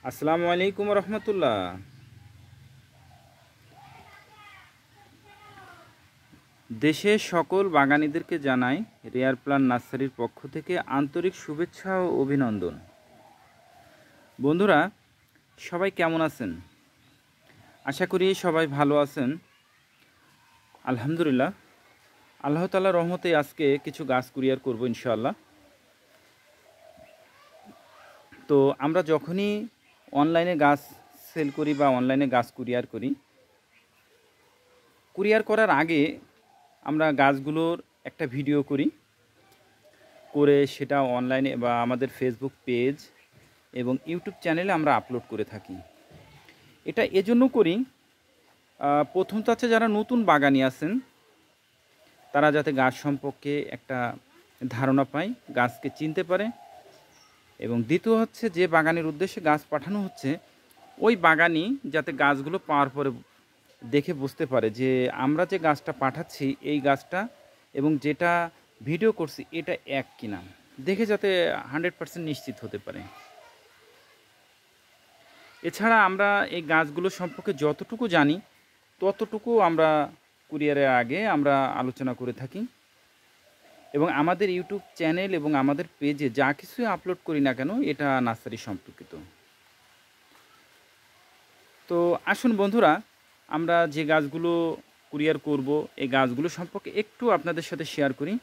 আসসালামু আলাইকুম রহমতুল্লাহ। দেশের সকল বাগানীদেরকে জানাই রেয়ার প্লান্ট নার্সারির পক্ষ থেকে আন্তরিক শুভেচ্ছা ও অভিনন্দন। বন্ধুরা, সবাই কেমন আছেন? আশা করি সবাই ভালো আছেন। আলহামদুলিল্লাহ, আল্লাহ তাআলার রহমতে আজকে কিছু গাছ কুরিয়ার করব ইনশাআল্লাহ। তো আমরা যখনই অনলাইনে গাছ সেল করি বা অনলাইনে গাছ কুরিয়ার করার আগে আমরা গাছগুলোর একটা ভিডিও করে সেটা অনলাইনে বা আমাদের ফেসবুক পেজ এবং ইউটিউব চ্যানেলে আমরা আপলোড করে থাকি। এটা এজন্য করি, প্রথম তো আছে যারা নতুন বাগানি আছেন তারা যাতে গাছ সম্পর্কে একটা ধারণা পায়, গাছকে চিনতে পারে, এবং দ্বিতীয় হচ্ছে যে বাগানের উদ্দেশ্যে গাছ পাঠানো হচ্ছে ওই বাগানি যাতে গাছগুলো পাওয়ার পরে দেখে বুঝতে পারে যে আমরা যে গাছটা পাঠাচ্ছি এই গাছটা এবং যেটা ভিডিও করছি এটা এক কিনা, দেখে যাতে 100% নিশ্চিত হতে পারে। এছাড়া আমরা এই গাছগুলো সম্পর্কে যতটুকু জানি ততটুকু আমরা কুরিয়ারের আগে আমরা আলোচনা করে থাকি, এবং আমাদের ইউটিউব চ্যানেল এবং আমাদের পেজে যা কিছুই আপলোড করি না কেন এটা নার্সারি সম্পর্কিত। তো আসুন বন্ধুরা, আমরা যে গাছগুলো কুরিয়ার করব এই গাছগুলো সম্পর্কে একটু আপনাদের সাথে শেয়ার করি।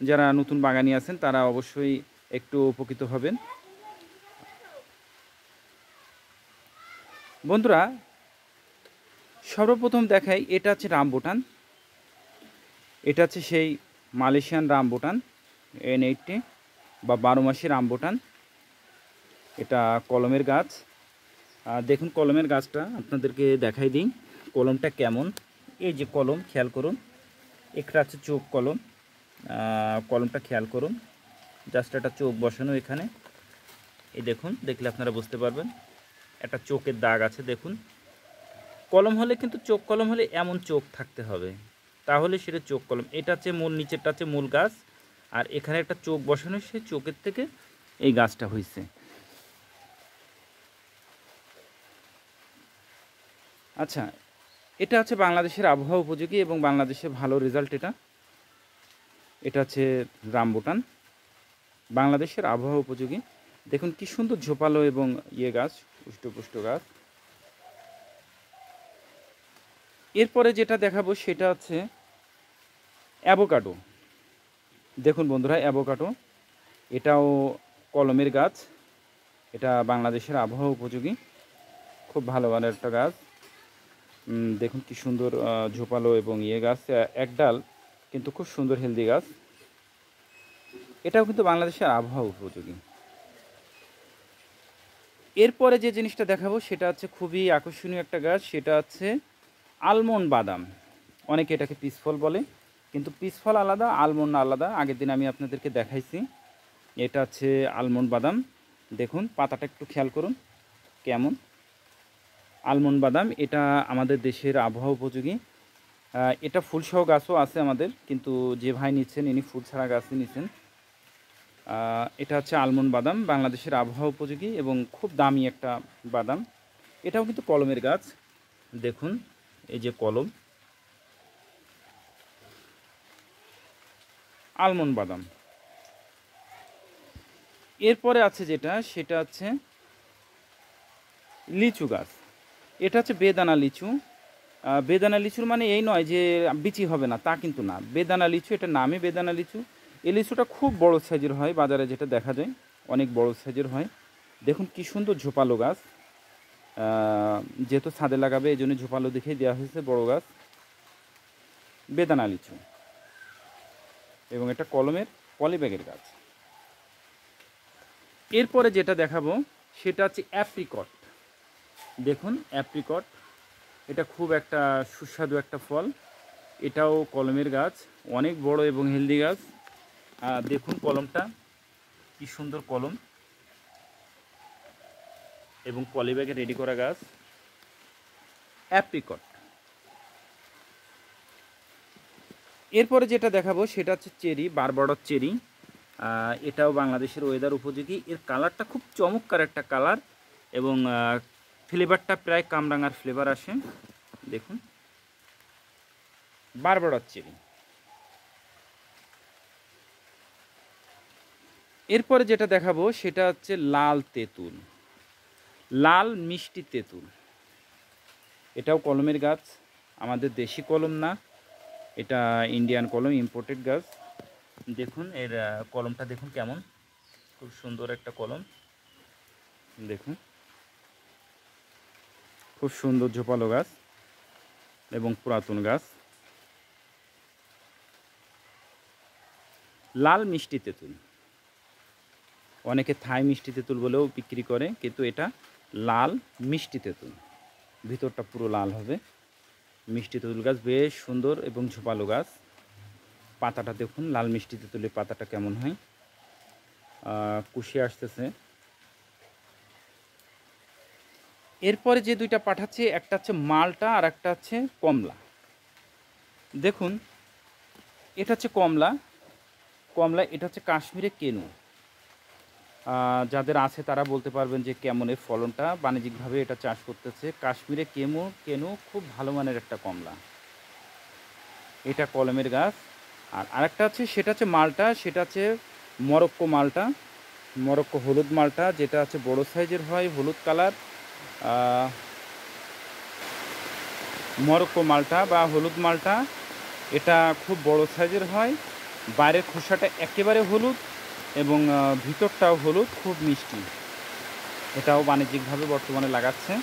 যারা নতুন বাগানি আছেন তারা অবশ্যই একটু উপকৃত হবেন। বন্ধুরা, সর্বপ্রথম দেখাই, এটা হচ্ছে রামবুটান। এটা হচ্ছে সেই মালয়েশিয়ান রামবুটান N80 বা 12 মাসি রামবুটান। এটা কলমের গাছ। দেখুন কলমের গাছটা আপনাদেরকে দেখাই দিই কলমটা কেমন। এই যে কলম, খেয়াল করুন, একটা আছে চোখ কলম। কলমটা খেয়াল করুন, জাস্ট একটা চোখ বসানো এখানে। এই দেখুন, দেখলে আপনারা বুঝতে পারবেন একটা চোখের দাগ আছে। দেখুন, কলম হলে কিন্তু চোখ কলম হলে এমন চোখ থাকতে হবে, তাহলে সেটা চোখ কলম। এটা হচ্ছে মূল, নিচেরটা হচ্ছে মূল গাছ, আর এখানে একটা চোখ বসানো, সেই চোখের থেকে এই গাছটা হয়েছে। আচ্ছা, এটা হচ্ছে বাংলাদেশের আবহাওয়া উপযোগী এবং বাংলাদেশে ভালো রেজাল্ট। এটা হচ্ছে রামবুটান, বাংলাদেশের আবহাওয়া উপযোগী। দেখুন কি সুন্দর ঝোপালো এবং গাছ, পুষ্ট গাছ। এরপরে যেটা দেখাবো সেটা হচ্ছে অ্যাভোকাডো। দেখুন বন্ধুরা, অ্যাভোকাডো এটাও কলমের গাছ। এটা বাংলাদেশের আবহাওয়া উপযোগী, খুব ভালো মানের একটা গাছ। দেখুন কি সুন্দর ঝোপালো এবং গাছ, এক ডাল কিন্তু খুব সুন্দর হেলদি গাছ। এটাও কিন্তু বাংলাদেশের আবহাওয়া উপযোগী। এরপরে যে জিনিসটা দেখাবো সেটা হচ্ছে খুবই আকর্ষণীয় একটা গাছ, সেটা হচ্ছে আলমন্ড বাদাম। অনেকে এটাকে পিসফল বলে, কিন্তু পিসফল আলাদা, আলমন্ড আলাদা। আগের দিন আমি আপনাদেরকে দেখাইছি। এটা হচ্ছে আলমন্ড বাদাম। দেখুন পাতাটা একটু খেয়াল করুন কেমন। আলমন্ড বাদাম এটা আমাদের দেশের আবহাওয়া উপযোগী। এটা ফুলসহ গাছও আছে আমাদের, কিন্তু যে ভাই নিচ্ছেন ইনি ফুল ছাড়া গাছই নিচ্ছেন। এটা হচ্ছে আলমন্ড বাদাম, বাংলাদেশের আবহাওয়া উপযোগী এবং খুব দামি একটা বাদাম। এটাও কিন্তু কলমের গাছ। দেখুন এই যে কলম, আলমন্ড বাদাম। এরপরে আছে যেটা, সেটা হচ্ছে লিচু গাছ। এটা হচ্ছে বেদানা লিচু। বেদানা লিচুর মানে এই নয় যে বিচি হবে না, তা কিন্তু না। বেদানা লিচু, এটা নামে বেদানা লিচু। এই লিচুটা খুব বড় সাইজের হয়, বাজারে যেটা দেখা যায় অনেক বড় সাইজের হয়। দেখুন কি সুন্দর ঝোপালো গাছ। যেহেতু ছাদে লাগাবে এই জন্য ঝোপালো দেখেই দেওয়া হয়েছে, বড় গাছ বেদানা লিচু। এবং এটা কলমের পলিব্যাগের গাছ। এরপরে যেটা দেখাবো সেটা হচ্ছে অ্যাপ্রিকট। দেখুন অ্যাপ্রিকট, এটা খুব একটা সুস্বাদু একটা ফল। এটাও কলমের গাছ, অনেক বড় এবং হেলদি গাছ। দেখুন কলমটা কি সুন্দর কলম, এবং পলিব্যাগে রেডি করা গাছ অ্যাপ্রিকট। এরপরে যেটা দেখাবো সেটা হচ্ছে চেরি, বারবাডার চেরি। এটাও বাংলাদেশের ওয়েদার উপযোগী। এর কালারটা খুব চমৎকার একটা কালার, এবং ফ্লেভারটা প্রায় কামরাঙার ফ্লেভার আসে। দেখুন, বারবারাস চেরি। এরপরে যেটা দেখাবো সেটা হচ্ছে লাল তেঁতুল, লাল মিষ্টি তেঁতুল। এটাও কলমের গাছ, আমাদের দেশি কলম না, এটা ইন্ডিয়ান কলম, ইম্পোর্টেড গাছ। দেখুন এর কলমটা দেখুন কেমন, খুব সুন্দর একটা কলম। দেখুন খুব সুন্দর ঝোপালো গাছ এবং পুরাতন গাছ। লাল মিষ্টি তেঁতুল, অনেকে থাই মিষ্টি তেঁতুল বলেও বিক্রি করে, কিন্তু এটা লাল মিষ্টি তেঁতুল, ভিতরটা পুরো লাল হবে। মিষ্টি তেঁতুল গাছ বেশ সুন্দর এবং ঝোপালো গাছ। পাতাটা দেখুন, লাল মিষ্টি তেঁতুলের পাতাটা কেমন হয়, কুশি আসতেছে। এরপরে যে দুইটা পাঠাচ্ছি, একটা হচ্ছে মালটা আর একটা হচ্ছে কমলা। দেখুন এটা হচ্ছে কমলা, কমলা এটা হচ্ছে কাশ্মীরে কেনু। যাদের আছে তারা বলতে পারবেন যে কেমন এর ফলনটা, বাণিজ্যিকভাবে এটা চাষ করতেছে। কাশ্মীরে কেনু খুব ভালো মানের একটা কমলা, এটা কলমের গাছ। আর আরেকটা আছে সেটা হচ্ছে মালটা, সেটা হচ্ছে মরক্কো মালটা, মরক্কো হলুদ মালটা, যেটা হচ্ছে বড় সাইজের হয়, হলুদ কালার। মরক্কো মালটা বা হলুদ মালটা এটা খুব বড় সাইজের হয়, বাইরের খোসাটা একেবারে হলুদ এবং ভিতরটাও হলুদ, খুব মিষ্টি। এটাও বাণিজ্যিকভাবে বর্তমানে লাগাচ্ছে।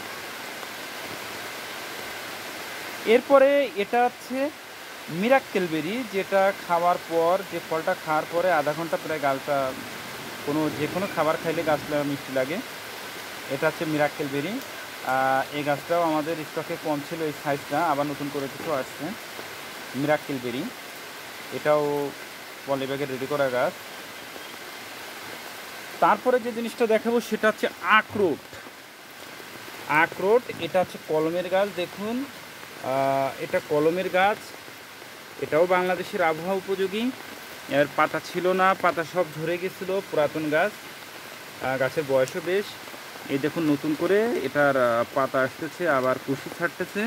এরপরে এটা হচ্ছে মিরাক্কেল বেরি, যেটা খাওয়ার পর, যে ফলটা খাওয়ার পরে আধা ঘন্টা প্রায় গাছটা, যে কোনো খাবার খাইলে গাছটা মিষ্টি লাগে। এটা হচ্ছে মিরাক্কেল বেরি। এই গাছটাও আমাদের স্টকে কম ছিল, এই সাইজটা আবার নতুন করে কিছু আসছে। মিরাক্কেল বেরি, এটাও পলি ব্যাগে রেডি করা গাছ। তারপরে যে জিনিসটা দেখাবো সেটা হচ্ছে আখরোট। আখরোট এটা হচ্ছে কলমের গাছ। দেখুন এটা কলমের গাছ, এটাও বাংলাদেশের আবহাওয়া উপযোগী। এর পাতা ছিল না, পাতা সব ঝরে গেছিলো, পুরাতন গাছ, গাছের বয়সও বেশ। এই দেখুন নতুন করে এটার পাতা আসতেছে, আবার কুশি ছাড়তেছে।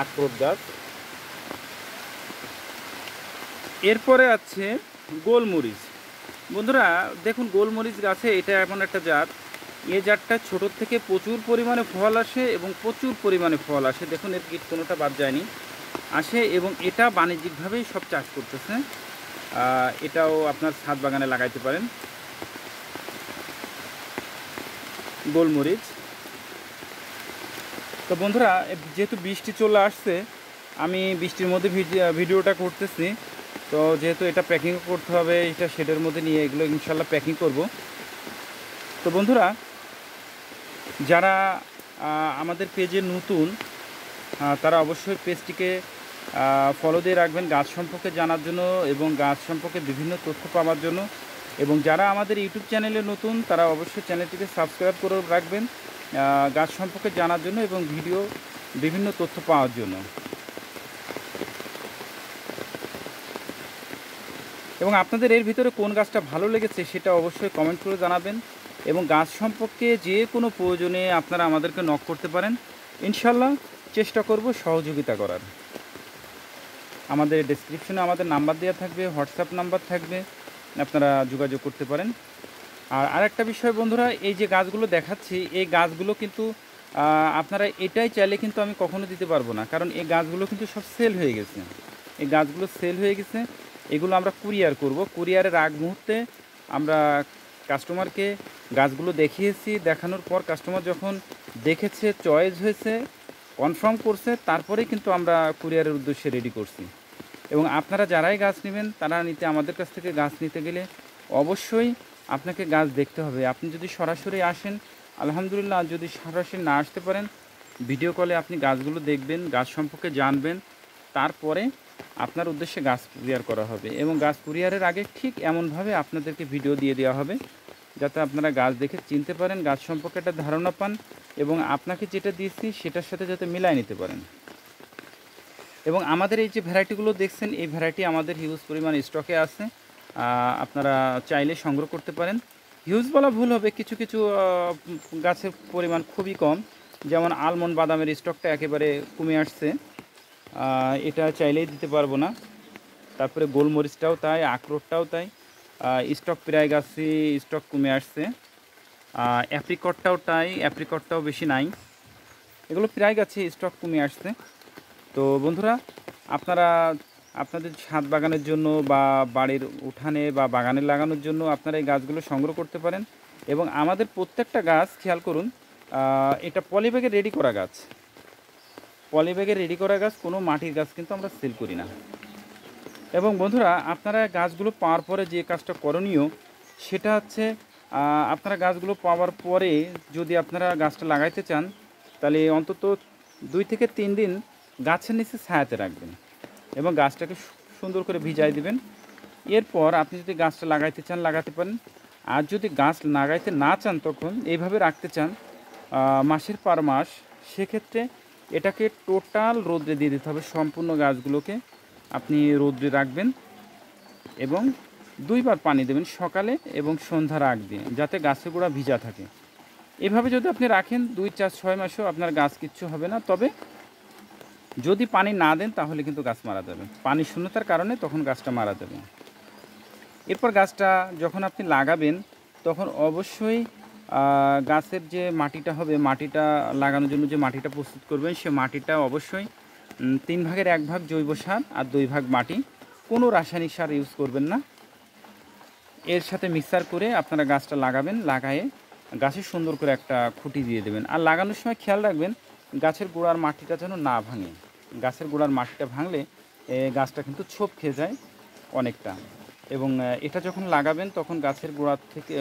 আখরোট গাছ। এরপরে আছে গোলমরিচ। বন্ধুরা দেখুন, গোলমরিচ গাছে এটা এমন একটা জাত, এই জাতটা ছোটোর থেকে প্রচুর পরিমাণে ফল আসে এবং প্রচুর পরিমাণে ফল আসে। দেখুন এর কীট কোনোটা বাদ যায়নি, আসে, এবং এটা বাণিজ্যিকভাবেই সব চাষ করতেছে। এটাও আপনার ছাদ বাগানে লাগাইতে পারেন। গোলমরিচ। তো বন্ধুরা যেহেতু বৃষ্টি চলে আসছে, আমি বৃষ্টির মধ্যে ভিডিওটা করতেছি, তো যেহেতু এটা প্যাকিংও করতে হবে, এটা শেডের মধ্যে নিয়ে এগুলো ইনশাল্লাহ প্যাকিং করব। তো বন্ধুরা যারা আমাদের পেজে নতুন, তারা অবশ্যই পেজটিকে ফলো দিয়ে রাখবেন গাছ সম্পর্কে জানার জন্য এবং গাছ সম্পর্কে বিভিন্ন তথ্য পাওয়ার জন্য। এবং যারা আমাদের ইউটিউব চ্যানেলে নতুন, তারা অবশ্যই চ্যানেলটিকে সাবস্ক্রাইব করে রাখবেন গাছ সম্পর্কে জানার জন্য এবং ভিডিও বিভিন্ন তথ্য পাওয়ার জন্য। এবং আপনাদের এর ভিতরে কোন গাছটা ভালো লেগেছে সেটা অবশ্যই কমেন্ট করে জানাবেন। এবং গাছ সম্পর্কে যে কোনো প্রয়োজনে আপনারা আমাদেরকে নক করতে পারেন, ইনশাল্লাহ চেষ্টা করব সহযোগিতা করার। আমাদের ডেসক্রিপশনে আমাদের নাম্বার দেওয়া থাকবে, হোয়াটসঅ্যাপ নাম্বার থাকবে, আপনারা যোগাযোগ করতে পারেন। আর আরেকটা বিষয় বন্ধুরা, এই যে গাছগুলো দেখাচ্ছি, এই গাছগুলো কিন্তু আপনারা এটাই চাইলে কিন্তু আমি কখনো দিতে পারবো না, কারণ এই গাছগুলো কিন্তু সব সেল হয়ে গেছে। এই গাছগুলো সেল হয়ে গেছে, এগুলো আমরা কুরিয়ার করব। কুরিয়ারের আগ মুহূর্তে আমরা কাস্টমারকে গাছগুলো দেখিয়েছি, দেখানোর পর কাস্টমার যখন দেখেছে, চয়েস হয়েছে, কনফার্ম করছে, তারপরেই কিন্তু আমরা কুরিয়ারের উদ্দেশ্যে রেডি করছি। এবং আপনারা যারাই গাছ নেবেন, তারা আমাদের কাছ থেকে গাছ নিতে গেলে অবশ্যই আপনাকে গাছ দেখতে হবে। আপনি যদি সরাসরি আসেন আলহামদুলিল্লাহ, যদি সরাসরি না আসতে পারেন, ভিডিও কলে আপনি গাছগুলো দেখবেন, গাছ সম্পর্কে জানবেন, তারপরে আপনার উদ্দেশ্যে গাছ কুরিয়ার করা হবে। এবং গাছ কুরিয়ারের আগে ঠিক এমনভাবে আপনাদেরকে ভিডিও দিয়ে দেওয়া হবে যাতে আপনারা গাছ দেখে চিনতে পারেন, গাছ সম্পর্কে একটা ধারণা পান, এবং আপনাকে যেটা দিয়েছি সেটার সাথে যাতে মিলাই নিতে পারেন। এবং আমাদের এই যে ভ্যারাইটিগুলো দেখছেন, এই ভ্যারাইটি আমাদের হিউজ পরিমাণ স্টকে আছে, আপনারা চাইলে সংগ্রহ করতে পারেন। হিউজ বলা ভুল হবে, কিছু কিছু গাছের পরিমাণ খুবই কম। যেমন আলমন্ড বাদামের স্টকটা একেবারে কমে আসছে, এটা চাইলেই দিতে পারবো না। তারপরে গোলমরিচটাও তাই, আখরোটটাও তাই, স্টক প্রায় গাছে স্টক কমে আসছে। অ্যাপ্রিকটটাও তাই, অ্যাপ্রিকটটাও বেশি নাই। এগুলো প্রায় গাছে স্টক কমে আসছে। তো বন্ধুরা, আপনারা আপনাদের ছাদ বাগানের জন্য বা বাড়ির উঠানে বা বাগানে লাগানোর জন্য আপনারা এই গাছগুলো সংগ্রহ করতে পারেন। এবং আমাদের প্রত্যেকটা গাছ খেয়াল করুন, এটা পলিব্যাগে রেডি করা গাছ। পলিব্যাগে রেডি করা গাছ, কোনো মাটির গাছ কিন্তু আমরা সেল করি না। এবং বন্ধুরা, আপনারা গাছগুলো পাওয়ার পরে যে কাজটা করণীয় সেটা হচ্ছে, আপনারা গাছগুলো পাওয়ার পরে যদি আপনারা গাছটা লাগাইতে চান, তাহলে অন্তত 2 থেকে 3 দিন গাছের নিচে ছায়াতে রাখবেন এবং গাছটাকে সুন্দর করে ভিজাই দিবেন। এরপর আপনি যদি গাছটা লাগাইতে চান লাগাতে পারেন, আর যদি গাছ লাগাইতে না চান তখন এইভাবে রাখতে চান মাসের পর মাস, সেক্ষেত্রে এটাকে টোটাল রোদ্রে দিয়ে দিতে হবে। সম্পূর্ণ গাছগুলোকে আপনি রোদ্রে রাখবেন এবং 2 বার পানি দেবেন, সকালে এবং সন্ধ্যার আগ দিয়ে, যাতে গাছের গোড়া ভিজা থাকে। এভাবে যদি আপনি রাখেন 2, 4, 6 মাসেও আপনার গাছ কিচ্ছু হবে না। তবে যদি পানি না দেন তাহলে কিন্তু গাছ মারা যাবে, পানি শূন্যতার কারণে তখন গাছটা মারা যাবে। এরপর গাছটা যখন আপনি লাগাবেন তখন অবশ্যই গাছের যে মাটিটা হবে, মাটিটা লাগানোর জন্য যে মাটিটা প্রস্তুত করবেন, সে মাটিটা অবশ্যই 3 ভাগের 1 ভাগ জৈব সার আর 2 ভাগ মাটি, কোনো রাসায়নিক সার ইউজ করবেন না। এর সাথে মিক্সার করে আপনারা গাছটা লাগাবেন, লাগায়ে গাছে সুন্দর করে একটা খুঁটি দিয়ে দেবেন। আর লাগানোর সময় খেয়াল রাখবেন গাছের গোড়ার মাটিটা যেন না ভাঙে। গাছের গোড়ার মাটিটা ভাঙলে গাছটা কিন্তু ছোপ খেয়ে যায় অনেকটা। এবং এটা যখন লাগাবেন তখন গাছের গোড়া থেকে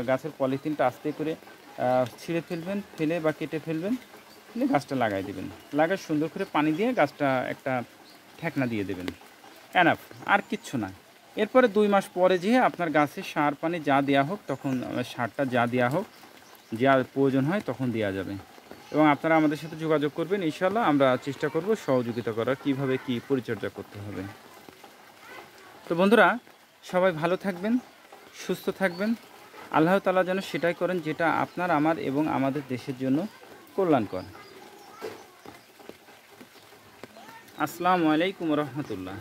গাছের পলিথিনটা আস্তে করে ছিঁড়ে ফেলবেন, ফেলে বা কেটে ফেলবেন, ফেলে গাছটা লাগাই দেবেন। লাগায় সুন্দর করে পানি দিয়ে গাছটা একটা ঠেকনা দিয়ে দেবেন, এনাফ, আর কিচ্ছু না। এরপরে 2 মাস পরে যেয়ে আপনার গাছে সার পানি যা দেওয়া হোক, তখন সারটা যা দেওয়া হোক, যা প্রয়োজন হয় তখন দেওয়া যাবে। এবং আপনারা আমাদের সাথে যোগাযোগ করবেন, ইনশাআল্লাহ আমরা চেষ্টা করব সহযোগিতা করার, কীভাবে কী পরিচর্যা করতে হবে। তো বন্ধুরা, সবাই ভালো থাকবেন, সুস্থ থাকবেন। আল্লাহ তাআলা যেন সেটাই করেন যেটা আপনার, আমার এবং আমাদের দেশের জন্য কল্যাণকর। আসসালামু আলাইকুম রহমতুল্লাহ।